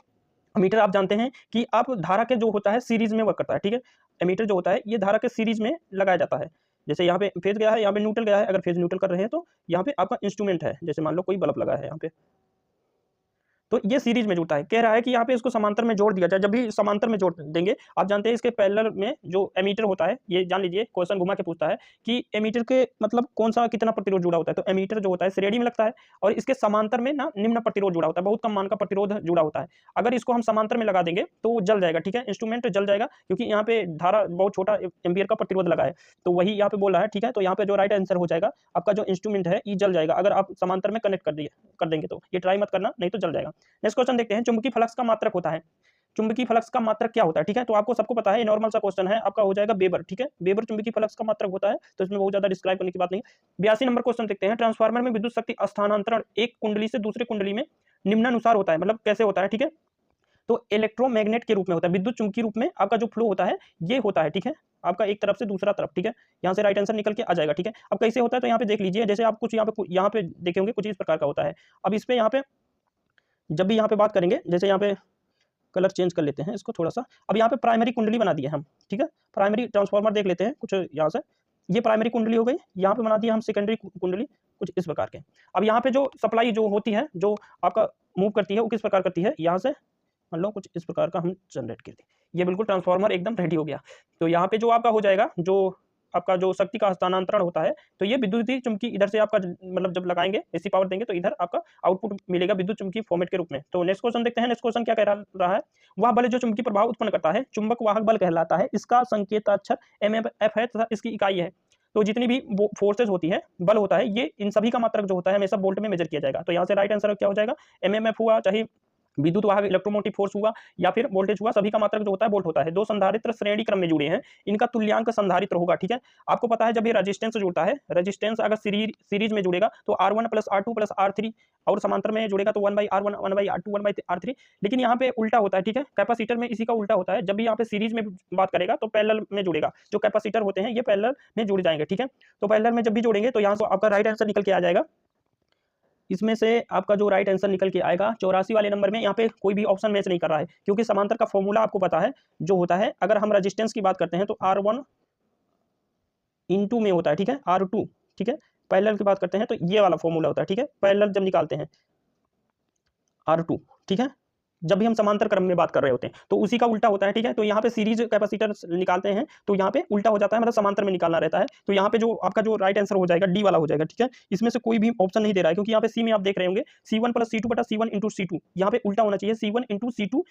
अमीटर आप जानते हैं कि आप धारा के जो होता है सीरीज में वर्क करता है, ठीक है। एमीटर जो होता है ये धारा के सीरीज में लगाया जाता है। जैसे यहाँ पे फेज गया है, यहाँ पे न्यूट्रल गया है, अगर फेज न्यूट्रल कर रहे हैं तो यहाँ पे आपका इंस्ट्रूमेंट है, जैसे मान लो कोई बल्ब लगा है यहाँ पे, तो ये सीरीज में जुड़ता है। कह रहा है कि यहाँ पे इसको समांतर में जोड़ दिया जाए। जब भी समांतर में जोड़ देंगे, आप जानते हैं इसके पैरेलल में जो एमीटर होता है, ये जान लीजिए क्वेश्चन घुमा के पूछता है कि एमीटर के मतलब कौन सा कितना प्रतिरोध जुड़ा होता है, तो एमीटर जो होता है श्रेणी में लगता है और इसके समांतर में ना निम्न प्रतिरोध जुड़ा होता है, बहुत कम मान का प्रतिरोध जुड़ा होता है। अगर इसको हम समांतर में लगा देंगे तो वो जल जाएगा, ठीक है, इंस्ट्रूमेंट जल जाएगा, क्योंकि यहाँ पे धारा बहुत छोटा एम्पियर का प्रतिरोध लगा है, तो वही यहाँ पे बोल रहा है, ठीक है। तो यहाँ पे जो राइट आंसर हो जाएगा आपका जो इंस्ट्रूमेंट है ये जल जाएगा अगर आप समांतर में कनेक्ट कर देंगे, तो ये ट्राई मत करना, नहीं तो जल जाएगा। नेक्स्ट क्वेश्चन देखते हैं, चुंबकीय फ्लक्स का मात्रक होता है। चुंबकीय फ्लक्स का मात्रक क्या होता है, ठीक है, तो आपको सबको पता है, ये नॉर्मल सा क्वेश्चन है, आपका हो जाएगा वेबर, ठीक है। वेबर चुंबकीय फ्लक्स का मात्रक होता है, तो इसमें बहुत ज्यादा डिस्क्राइब करने की बात नहीं। 82 नंबर क्वेश्चन देखते हैं, ट्रांसफार्मर में विद्युत शक्ति स्थानांतरण एक कुंडली से दूसरे कुंडली में निम्नानुसार होता है, मतलब कैसे होता है, ठीक है। तो इलेक्ट्रोमैग्नेट के रूप में होता है, विद्युत चुंबकीय रूप में आपका जो फ्लो होता है ये होता है, ठीक है, आपका एक तरफ से दूसरा तरफ, ठीक है। यहाँ से राइट आंसर निकल के आ जाएगा, ठीक है। अब कैसे होता है तो यहाँ पे देख लीजिए, जैसे आप कुछ यहाँ पे देखे होंगे कुछ इस प्रकार का होता है। अब इस पे यहाँ पे जब भी यहाँ पे बात करेंगे, जैसे यहाँ पे कलर चेंज कर लेते हैं इसको थोड़ा सा। अब यहाँ पे प्राइमरी कुंडली बना दी है हम, ठीक है, प्राइमरी ट्रांसफार्मर देख लेते हैं कुछ यहाँ से, ये प्राइमरी कुंडली हो गई, यहाँ पे बना दिया हम सेकेंडरी कुंडली कुछ इस प्रकार के। अब यहाँ पे जो सप्लाई जो होती है, जो आपका मूव करती है वो किस प्रकार करती है, यहाँ से मान लो कुछ इस प्रकार का हम जनरेट कर दें, ये बिल्कुल ट्रांसफार्मर एकदम रेडी हो गया। तो यहाँ पे जो आपका हो जाएगा, जो आपका जो शक्ति का हस्तांतरण होता है, तो ये विद्युत चुम्बकी इधर से आपका मतलब जब लगाएंगे एसी पावर देंगे तो इधर आपका आउटपुट मिलेगा विद्युत चुम्बकी फॉर्मेट के रूप में। तो नेक्स्ट क्वेश्चन देखते हैं, नेक्स्ट क्वेश्चन क्या कह रहा है, वह बल जो चुम्बकीय प्रभाव उत्पन्न करता है चुंबक वाहक बल कहलाता है, इसका संकेताक्षर MMF है तथा इसकी इकाई है। तो जितनी भी फोर्सेज होती है, बल होता है, ये इन सभी का मात्रक जो होता है हमेशा वोल्ट में मेजर किया जाएगा। तो यहाँ से राइट आंसर क्या हो जाएगा, MMF हुआ, चाहे विद्युत वाहक इलेक्ट्रोमोटिव फोर्स हुआ या फिर वोल्टेज हुआ, सभी का मात्रक जो होता है वोल्ट होता है। दो संधारित्र श्रेणी क्रम में जुड़े हैं, इनका तुल्यांक संधारित्र होगा, ठीक है। आपको पता है जब ये रेजिस्टेंस जुड़ता है, रेजिस्टेंस अगर सीरीज में जुड़ेगा तो R1 plus R2 plus R3, और समांतर में जुड़ेगा तो 1/R1 1/R2 1/R3। लेकिन यहाँ पे उल्टा होता है, ठीक है। कैपेसिटर में इसी का उल्टा होता है, जब भी यहाँ पे सीरीज में बात करेगा तो पैरेलल में जुड़ेगा। जो कैपेसिटर होते हैं ये पैरेलल में जुड़ जाएंगे, ठीक है। तो पैरेलल में जब भी जोड़ेंगे तो यहाँ से आपका राइट आंसर निकल के आ जाएगा। इसमें से आपका जो राइट आंसर निकल के आएगा 84 वाले नंबर में, यहाँ पे कोई भी ऑप्शन मैच नहीं कर रहा है, क्योंकि समांतर का फॉर्मूला आपको पता है जो होता है। अगर हम रेजिस्टेंस की बात करते हैं तो R1 इंटू में होता है, ठीक है, R2, ठीक है। पैरेलल की बात करते हैं तो ये वाला फॉर्मूला होता है, ठीक है। पैरेलल जब निकालते हैं R2, ठीक है, जब भी हम समांतर क्रम में बात कर रहे होते हैं तो उसी का उल्टा होता है, ठीक है। तो यहाँ पे सीरीज कैपेसिटर निकालते हैं तो यहाँ पे उल्टा हो जाता है, मतलब समांतर में निकालना रहता है। तो यहाँ पे जो आपका जो राइट आंसर हो जाएगा डी वाला हो जाएगा, ठीक है। इसमें से कोई भी ऑप्शन नहीं दे रहा है, क्योंकि यहाँ पे सी में आप देख रहे होंगे C1 प्लस C2 बटा C1 इंटू C2, यहाँ पे उल्टा होना चाहिए C1 इंटू C2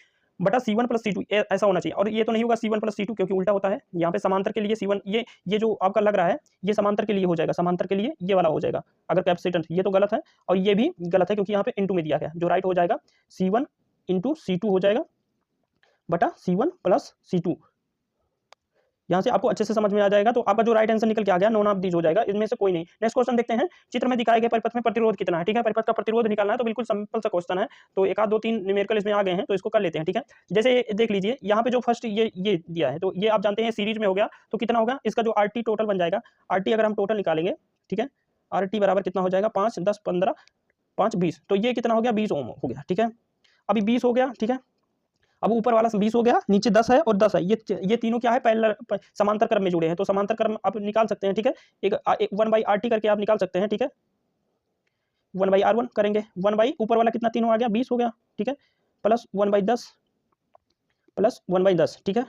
बटा C1 प्लस C2, ऐसा होना चाहिए। और ये तो नहीं होगा C1 प्लस C2, क्योंकि उल्टा होता है। यहाँ पे समांतर के लिए C1, ये जो आपका लग रहा है ये समांतर के लिए हो जाएगा, समांतर के लिए ये वाला हो जाएगा अगर कैपेसिटेंस, ये तो गलत है और ये भी गलत है, क्योंकि यहाँ पे इंटू में दिया गया। जो राइट हो जाएगा C1 इंटू C2 हो जाएगा बटा C1 प्लस C2। यहाँ से आपको अच्छे से समझ में आ जाएगा। तो आपका जो राइट आंसर निकल के आ गया नॉन ऑफ दीज हो जाएगा, इनमें से कोई नहीं। नेक्स्ट क्वेश्चन देखते हैं। चित्र में दिखाए गए परिपथ में प्रतिरोध कितना है, ठीक है। परिपथ का प्रतिरोध निकालना है तो बिल्कुल सिंपल सा क्वेश्चन है। तो एक आध दो तीन न्यूमेरिकल इसमें आ गए हैं तो इसको कर लेते हैं, ठीक है। जैसे देख लीजिए यहाँ पे जो फर्स्ट ये दिया है, तो ये आप जानते हैं सीरीज में हो गया तो कितना होगा इसका जो RT टोटल बन जाएगा। RT अगर हम टोटल निकालेंगे, ठीक है, RT बराबर कितना हो जाएगा 5 10 15 5 20, तो ये कितना हो गया 20 ओम हो गया, ठीक है। अभी 20 हो गया, ठीक है। अब ऊपर वाला 20 हो गया, नीचे 10 है और 10 है, ये तीनों क्या है पैरेलल समांतर क्रम में जुड़े हैं। तो समांतर क्रम आप निकाल सकते हैं, ठीक है। एक 1/RT करके आप निकाल सकते हैं, ठीक है। 1/R1 करेंगे, 1 ऊपर वाला कितना तीनों आ गया 20 हो गया, ठीक है, प्लस 1/10 प्लस 1/10, ठीक है।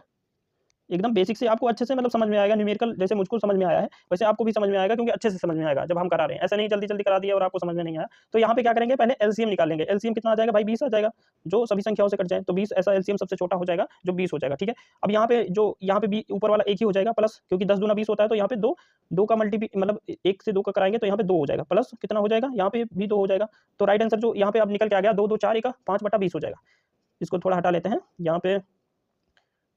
एकदम बेसिक से आपको अच्छे से मतलब समझ में आएगा। न्यूमेरिकल जैसे मुझको समझ में आया है वैसे आपको भी समझ में आएगा, क्योंकि अच्छे से समझ में आएगा जब हम करा रहे हैं। ऐसा नहीं जल्दी जल्दी करा दिया और आपको समझ में नहीं आया। तो यहाँ पे क्या करेंगे, पहले एलसीएम निकालेंगे। एलसीएम कितना आ जाएगा भाई 20 आ जाएगा, जो सभी संख्याओं से कट जाए तो 20, ऐसा एलसीएम सबसे छोटा हो जाएगा जो 20 हो जाएगा, ठीक है। अब यहाँ पे जो यहाँ पे ऊपर वाला एक ही हो जाएगा प्लस, क्योंकि 10 दूना 20 होता है, तो यहाँ पे दो का मल्टीपी मतलब 1 से 2 का कराएंगे तो यहाँ पे 2 हो जाएगा, प्लस कितना हो जाएगा यहाँ पे भी 2 हो जाएगा। तो राइट आंसर जो यहाँ पे अब निकल के आ गया 2 2 4 1 5/20 हो जाएगा। इसको थोड़ा हटा लेते हैं यहाँ पे,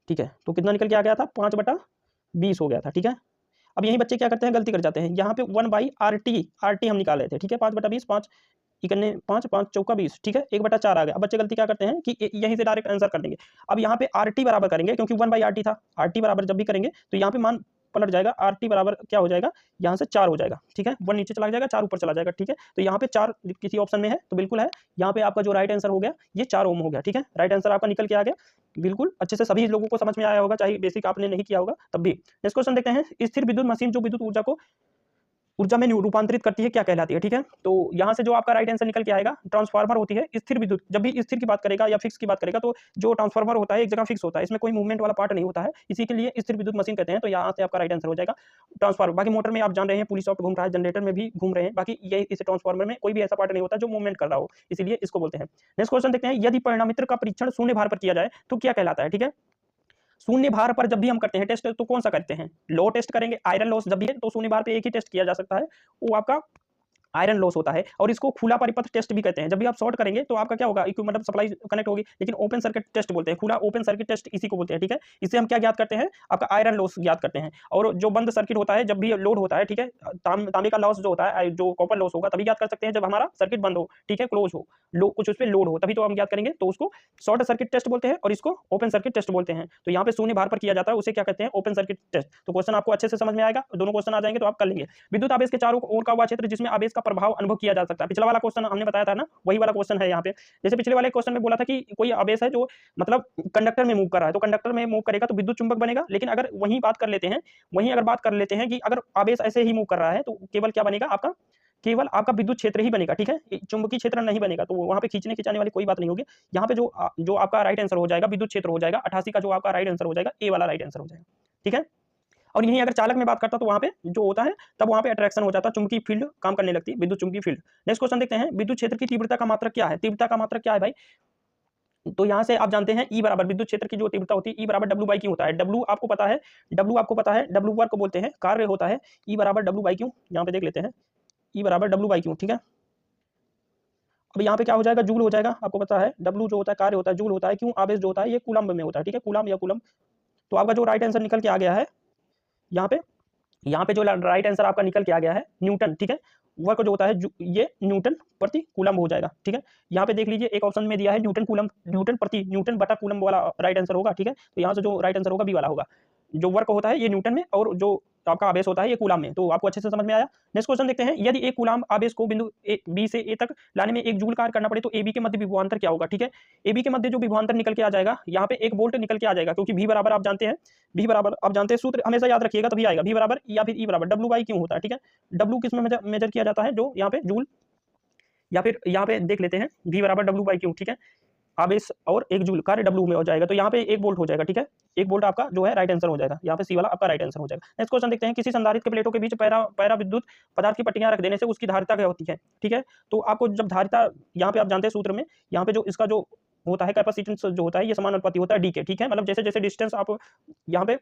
ठीक है। तो कितना निकल के आ गया था 5/20 हो गया था, ठीक है। अब यही बच्चे क्या करते हैं, गलती कर जाते हैं। यहाँ पे 1/RT हम निकाल रहे थे, ठीक है। 5/20, 5 इकन्ने 5 5 चौका 20, ठीक है। 1/4 आ गया। अब बच्चे गलती क्या करते हैं कि यहीं से डायरेक्ट आंसर कर देंगे। अब यहाँ पे RT बराबर करेंगे, क्योंकि 1/RT था। RT बराबर जब भी करेंगे तो यहाँ पे मान पलट जाएगा। RT बराबर क्या हो जाएगा, यहाँ से 4 हो जाएगा, ठीक है। 1 नीचे चला जाएगा, 4 ऊपर चला जाएगा, ठीक है। तो यहाँ पे 4 किसी ऑप्शन में है तो बिल्कुल है। यहाँ पे आपका जो राइट आंसर हो गया ये 4 ओम हो गया, ठीक है। राइट आंसर आपका निकल के आ गया। बिल्कुल अच्छे से सभी लोगों को समझ में आया होगा, चाहे बेसिक आपने नहीं किया होगा तब भी। नेक्स्ट क्वेश्चन देखते हैं। स्थिर विद्युत मशीन जो विद्युत ऊर्जा में रूपांतरित करती है क्या कहलाती है, ठीक है। तो यहाँ से जो आपका राइट आंसर निकल के आएगा ट्रांसफार्मर होती है। स्थिर विद्युत जब भी स्थिर की बात करेगा या फिक्स की बात करेगा तो जो ट्रांसफार्मर होता है एक जगह फिक्स होता है, इसमें कोई मूवमेंट वाला पार्ट नहीं होता है, इसी के लिए स्थिर विद्युत मशीन कहते हैं। तो यहाँ से आपका राइट आंसर हो जाएगा ट्रांसफार्मर। बाकी मोटर में आप जान रहे हैं पुली सॉफ्ट घूम रहा है, जनरेटर में भी घूम रहे हैं, बाकी ये इस ट्रांसफार्मर में कोई भी ऐसा पार्ट नहीं होता जो मूवमेंट कर रहा हो, इसलिए इसको बोलते हैं। नेक्स्ट क्वेश्चन देखते हैं। यदि परिणामित्र का परीक्षण शून्य भार पर किया जाए तो क्या कहलाता है, ठीक है। शून्य भार पर जब भी हम करते हैं टेस्ट तो कौन सा करते हैं, लो टेस्ट करेंगे। आयरन लॉस जब भी है तो शून्य भार पे एक ही टेस्ट किया जा सकता है, वो आपका आयरन लॉस होता है। और इसको खुला परिपथ टेस्ट भी कहते हैं। जब भी आप शॉर्ट करेंगे तो आपका क्या होगा, मतलब सप्लाई कनेक्ट होगी, लेकिन ओपन सर्किट टेस्ट बोलते हैं, खुला ओपन सर्किट टेस्ट इसी को बोलते हैं, ठीक है। इससे हम क्या ज्ञात करते हैं, आपका आयरन लॉस ज्ञात करते हैं। और जो बंद सर्किट होता है जब भी लोड होता है, ठीक है, तांबे का लॉस जो होता है, जो कॉपर लॉस होगा तभी ज्ञात कर सकते हैं जब हमारा सर्किट बंद हो, ठीक है, क्लोज हो, कुछ उस पर लोड हो, तभी तो हम ज्ञात करेंगे। तो उसको शॉर्ट सर्किट टेस्ट बोलते हैं और इसको ओपन सर्किट टेस्ट बोलते हैं। तो यहाँ पे शून्य भार पर किया जाता है, उसे क्या कहते हैं, ओपन सर्किट टेस्ट। तो क्वेश्चन आपको अच्छे से समझ में आएगा, दोनों क्वेश्चन आ जाएंगे तो आप कर लेंगे। विद्युत आवेश के चारों ओर का वह क्षेत्र जिसमें आवेश का प्रभाव अनुभव किया जा सकता है। पिछला वाला क्वेश्चन हमने बताया था ना, वही वाला क्वेश्चन है यहाँ पे। जैसे पिछले वाले क्वेश्चन में बोला था कि कोई आवेश है जो मतलब कंडक्टर में मूव कर रहा है, तो कंडक्टर में मूव करेगा तो विद्युत चुंबक बनेगा। लेकिन अगर वहीं बात कर लेते हैं कि अगर आवेश ऐसे ही मूव कर रहा है तो केवल क्या बनेगा, आपका केवल आपका विद्युत क्षेत्र ही बनेगा, ठीक है, चुंबकीय क्षेत्र नहीं बनेगा। तो वहां पे खींचने खिंचाने वाली कोई बात नहीं होगी। यहाँ पे जो आपका राइट आंसर हो जाएगा विद्युत क्षेत्र हो जाएगा। 88 का जो आपका राइट आंसर हो जाएगा ए वाला राइट आंसर हो जाएगा, ठीक है। और यहीं अगर चालक में बात करता तो वहां पे जो होता है तब वहां पे अट्रैक्शन हो जाता है, चुंबकीय फील्ड काम करने लगती है, विद्युत चुंबकीय फील्ड। नेक्स्ट क्वेश्चन देखते हैं। विद्युत क्षेत्र की तीव्रता का मात्रक क्या है, तीव्रता का मात्रक क्या है भाई। तो यहां से आप जानते हैं ई बराबर विद्युत क्षेत्र की जो तीव्रता होती है ई बराबर W/Q होता है। W आपको पता है, W वर्क को बोलते हैं, कार्य होता है ई बराबर W/Q। यहाँ पे देख लेते हैं ई बराबर W/Q, ठीक है। अब यहाँ पे क्या हो जाएगा, जूल हो जाएगा। आपको पता है डब्लू जो होता है कार्य होता है, जूल होता है, क्यों आवेश जो होता है ये कूलम्ब में होता है, ठीक है, कूलम्ब या कूलम्ब। तो आपका जो राइट आंसर निकल के आ गया है यहाँ पे जो राइट आंसर आपका निकल के आ गया है न्यूटन, ठीक है। वर्क जो होता है ये न्यूटन प्रति कूलम्ब हो जाएगा, ठीक है। यहाँ पे देख लीजिए एक ऑप्शन में दिया है न्यूटन कूलम्ब, न्यूटन बटा कूलम्ब वाला राइट आंसर होगा, ठीक है। तो यहाँ से जो राइट आंसर होगा बी वाला होगा। जो वर्क होता है ये न्यूटन में और जो आपका आवेश होता है ये कूलम्ब में। तो आपको अच्छे से समझ में आया। नेक्स्ट क्वेश्चन देखते हैं, यदि एक कूलम्ब आवेश को बिंदु बी से ए तक लाने में 1 जूल कार्य करना पड़े तो ए बी के मध्य विभवांतर क्या होगा, ठीक है। ए बी के मध्य जो विभवांतर निकल के आ जाएगा, यहाँ पे 1 वोल्ट निकल के आ जाएगा, क्योंकि भी बराबर आप जानते हैं सूत्र हमेशा याद रखिएगा तभी आएगा, भी बराबर या फिर ई बराबर डब्ल्यू बाई क्यों होता है, ठीक है। डब्ल्यू किस में मेजर किया जाता है, जो यहाँ पे जूल, या फिर यहाँ पे देख लेते हैं भी बराबर डब्ल्यू बाई क्यू, ठीक है। आवेश और 1 जूल कार्य डब्ल्यू में हो जाएगा, तो यहाँ पे 1 वोल्ट हो जाएगा, ठीक है। 1 वोल्ट आपका जो है राइट आंसर हो जाएगा, यहाँ पे सी वाला आपका राइट आंसर हो जाएगा। नेक्स्ट क्वेश्चन देखते हैं, किसी संधारित्र के प्लेटों के बीच पैरा विद्युत पदार्थ की पट्टियां रख देने से उसकी धारिता क्या होती है, ठीक है। तो आपको जब धारिता, यहाँ पे आप जानते हैं सूत्र में, यहाँ पे जो इसका जो होता है कैपेसिटेंस जो होता है ये समानुपाती होता है डी के, ठीक है। मतलब जैसे जैसे डिस्टेंस आप यहाँ पे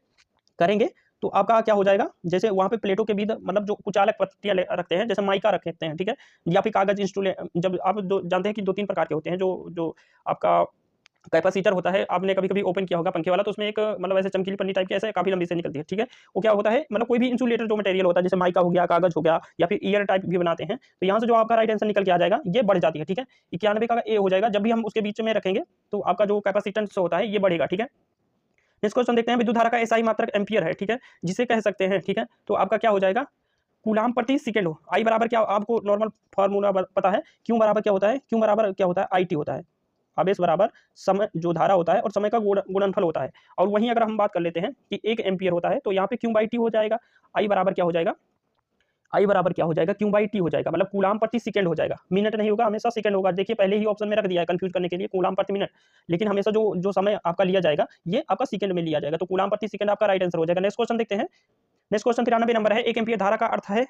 करेंगे तो आपका क्या हो जाएगा, जैसे वहाँ पे प्लेटों के बीच मतलब जो कुचालक पट्टियां रखते हैं, जैसे माइका रखते हैं, ठीक है, या फिर कागज इंस्टूलेट, जब आप जानते हैं कि 2-3 प्रकार के होते हैं, जो आपका कैपेसिटर होता है, आपने कभी कभी ओपन किया होगा पंखे वाला, तो उसमें एक मतलब ऐसे चमकीली पन्नी टाइप की ऐसे काफी लंबी से निकलती है, ठीक है। वो क्या होता है, मतलब कोई भी इंसुलेटर जो मटेरियल होता है, जैसे माइका हो गया, कागज हो गया, या फिर ईयर टाइप भी बनाते हैं, तो यहाँ से जो आपका राइट आंसर निकल के आ जाएगा ये बढ़ जाती है, ठीक है। 91 का ए हो जाएगा, जब भी हम उसके बीच में रखेंगे तो आपका जो कैपेसिटेंस होता है ये बढ़ेगा, ठीक है। नेक्स्ट क्वेश्चन देखते हैं, विद्युत धारा का एसआई मात्रक एम्पियर है, ठीक है, जिसे कह सकते हैं, ठीक है। तो आपका क्या हो जाएगा, कूलाम प्रति सेकंड हो। आई बराबर क्या, आपको नॉर्मल फार्मूला पता है, क्यों बराबर क्या होता है, क्यों बराबर क्या होता है, आई टी होता है। आवेश बराबर समय जो धारा होता है और समय का गुणनफल होता है। और वहीं अगर हम बात कर लेते हैं कि 1 एम्पियर होता है, तो यहाँ पे क्यू बाई टी हो जाएगा। आई बराबर क्या हो जाएगा, क्यू बाई टी हो जाएगा, मतलब कूलाम प्रति सेकंड हो जाएगा, मिनट नहीं होगा, हमेशा सेकंड होगा। देखिए पहले ही ऑप्शन में रख दिया है कंफ्यूज करने के लिए, कूलाम प्रति मिनट, लेकिन हमेशा जो समय आपका लिया जाएगा ये आपका सेकंड में लिया जाएगा, तो कूलाम प्रति सेकंड आपका राइट आंसर हो जाएगा। नेक्स्ट क्वेश्चन देखते हैं, नेक्स्ट क्वेश्चन 93 नंबर है, 1 एम्पियर धारा का अर्थ है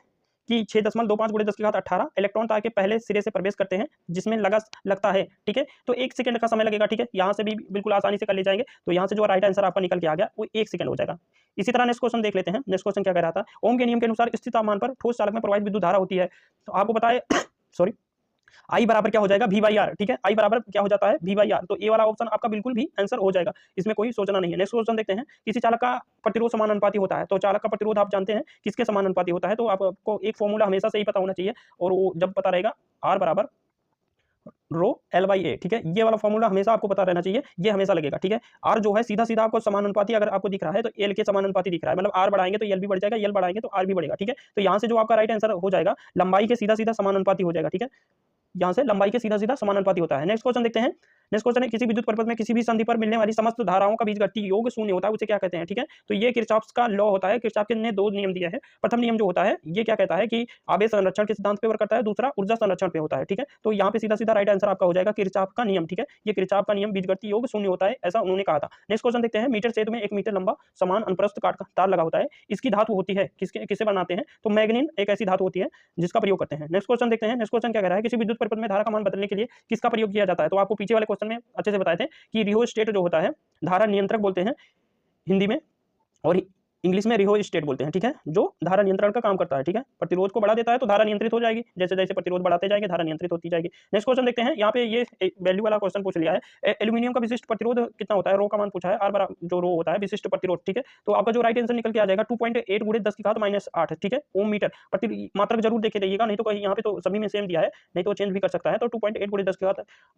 कि 6.25 × 10⁻18 इलेक्ट्रॉन तार के पहले सिरे से प्रवेश करते हैं, जिसमें लगता है, ठीक है। तो 1 सेकंड का समय लगेगा, ठीक है। यहाँ से भी बिल्कुल आसानी से कर ले जाएंगे, तो यहाँ से जो राइट आंसर आपका निकल के आ गया वो 1 सेकंड हो जाएगा। इसी तरह नेक्स्ट क्वेश्चन देख लेते हैं। नेक्स्ट क्वेश्चन क्या कह रहा था, ओम के नियम के अनुसार स्थिर तापमान पर ठोस चालक में प्रवाहित विद्युत धारा होती है, तो आपको बताए सॉरी, आई बराबर क्या हो जाएगा, वी बाई आर, ठीक है। आई बराबर क्या हो जाता है, वी बाई आर, तो ए वाला ऑप्शन आपका बिल्कुल भी आंसर हो जाएगा, इसमें कोई सोचना नहीं है। नेक्स्ट क्वेश्चन देखते हैं, किसी चालक का प्रतिरोध समानुपाती होता है, तो चालक का प्रतिरोध आप जानते हैं किसके समानुपाती होता है, तो आपको एक फॉर्मूला हमेशा से ही पता होना चाहिए, और वो जब पता रहेगा आर बराबर रो एल बाई ए, ठीक है। ये वाला फॉर्मूला हमेशा आपको पता रहना चाहिए, ये हमेशा लगेगा, ठीक है। आर जो है सीधा सीधा आपको समानुपाती अगर आपको दिख रहा है तो एल के समानुपाती दिख रहा है, मतलब आर बढ़ाएंगे तो एल भी बढ़ जाएगा, एल बढ़ाएंगे तो आर भी बढ़ेगा, ठीक है। तो यहाँ से जो आपका राइट आंसर हो जाएगा लंबाई के सीधा सीधा समानुपाती हो जाएगा, ठीक है। यहाँ से लंबाई के सीधा सीधा समानुपाती होता है। नेक्स्ट क्वेश्चन देखते हैं, नेक्स्ट क्वेश्चन है, किसी विद्युत परिपथ में किसी भी संधि पर मिलने वाली समस्त धाराओं का बीजगणितीय योग शून्य होता है, उसे क्या कहते हैं, ठीक है। तो ये किरचॉफ का लॉ होता है, किरचॉफ ने 2 नियम दिए हैं। प्रथम नियम जो होता है ये क्या कहता है कि आवेश संरक्षण के सिद्धांत पे वर्क करता है, दूसरा ऊर्जा संरक्षण पे होता है, ठीक है। तो यहाँ पे सीधा सीधा राइट आंसर आपका हो जाएगा किरचॉफ का नियम, ठीक है। ये किरचॉफ का नियम बीजगणितीय योग शून्य होता है, ऐसा उन्होंने कहा था। नेक्स्ट क्वेश्चन देखते हैं, मीटर क्षेत्र में 1 मीटर लंबा समान अनुप्रस्थ काट का तार लगा होता है, इसकी धातु होती है, किसे बनाते हैं, तो मैग्नीन एक ऐसी धातु होती है जिसका प्रयोग करते हैं। नेक्स्ट क्वेश्चन देखते हैं, नेक्स्ट क्वेश्चन क्या कह रहा है, किसी विद्युत परिपथ में धारा का मान बदलने के लिए किसका प्रयोग किया जाता है, तो आपको पीछे वाले क्वेश्चन में अच्छे से बताए थे कि रिहोस्टेट जो होता है, धारा नियंत्रक बोलते हैं हिंदी में, और इंग्लिश में रिहोस्टेट बोलते हैं, ठीक है, जो धारा नियंत्रण का काम करता है, ठीक है। प्रतिरोध को बढ़ा देता है तो धारा नियंत्रित हो जाएगी, जैसे जैसे प्रतिरोध बढ़ाते जाएंगे धारा नियंत्रित होती जाएगी। नेक्स्ट क्वेश्चन देखते हैं, यहाँ पे ये वैल्यू वाला क्वेश्चन पूछ लिया है, एल्यूमिनियम का विशिष्ट प्रतिरोध कितना होता है, रो का मान पूछा है, आर बराबर जो रो होता है विशिष्ट प्रतिरोध, ठीक है। तो आपका जो राइट आंसर निकल के आ जाएगा 2.8 × 10⁻⁸, ठीक है, ओम मीटर प्रति मात्रक जरूर देखे रहिएगा, नहीं तो कहीं यहाँ पे तो सभी में सेम दिया है, नहीं तो चेंज भी कर सकता है। तो 2.8 ×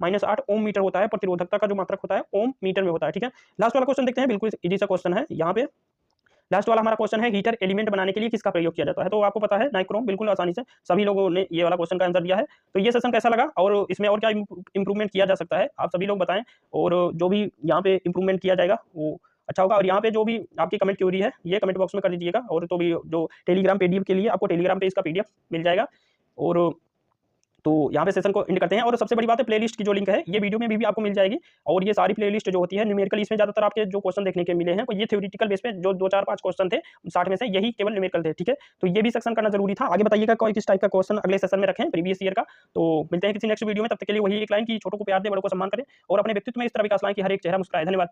10⁻⁸ ओम मीटर होता है, प्रतिरोधकता का जो मात्रक होता है ओम मीटर में होता है, ठीक है। लास्ट वाला क्वेश्चन देखते हैं, बिल्कुल इजी सा क्वेश्चन है। यहाँ पे लास्ट वाला हमारा क्वेश्चन है, हीटर एलिमेंट बनाने के लिए किसका प्रयोग किया जाता है, तो आपको पता है नाइक्रोम, बिल्कुल आसानी से सभी लोगों ने ये वाला क्वेश्चन का आंसर दिया है। तो ये सेशन कैसा लगा और इसमें और क्या इंप्रूवमेंट किया जा सकता है, आप सभी लोग बताएं, और जो भी यहाँ पे इंप्रूवमेंट किया जाएगा वो अच्छा होगा। और यहाँ पे जो भी आपकी कमेंट क्यूरी है ये कमेंट बॉक्स में कर दीजिएगा, और तो भी जो टेलीग्राम पीडीएफ के लिए आपको टेलीग्राम पे इसका पीडीएफ मिल जाएगा। और तो यहाँ पे सेशन को एंड करते हैं, और सबसे बड़ी बात है प्लेलिस्ट की जो लिंक है ये वीडियो में भी आपको मिल जाएगी, और ये सारी प्लेलिस्ट जो होती है न्यूमेरिकल, इसमें ज्यादातर आपके जो क्वेश्चन देखने के मिले हैं ये थ्योरेटिकल बेस पे जो 2-4-5 क्वेश्चन थे 60 में से यही केवल न्यूमेरिकल थे, ठीक है। तो ये भी सेक्शन करना जरूरी था। आगे बताइएगा कोई किस टाइप का क्वेश्चन अगले सेशन में रखें प्रीवियस ईयर का। तो मिलते हैं किसी नेक्स्ट वीडियो में, तब तक के लिए वही एक लाइन की छोटों को प्यार दे बड़ों को सम्मान करें, और अपने व्यक्तित्व में इस तरह विकास लाएं कि हर एक चेहरा मुस्कुराए। धन्यवाद।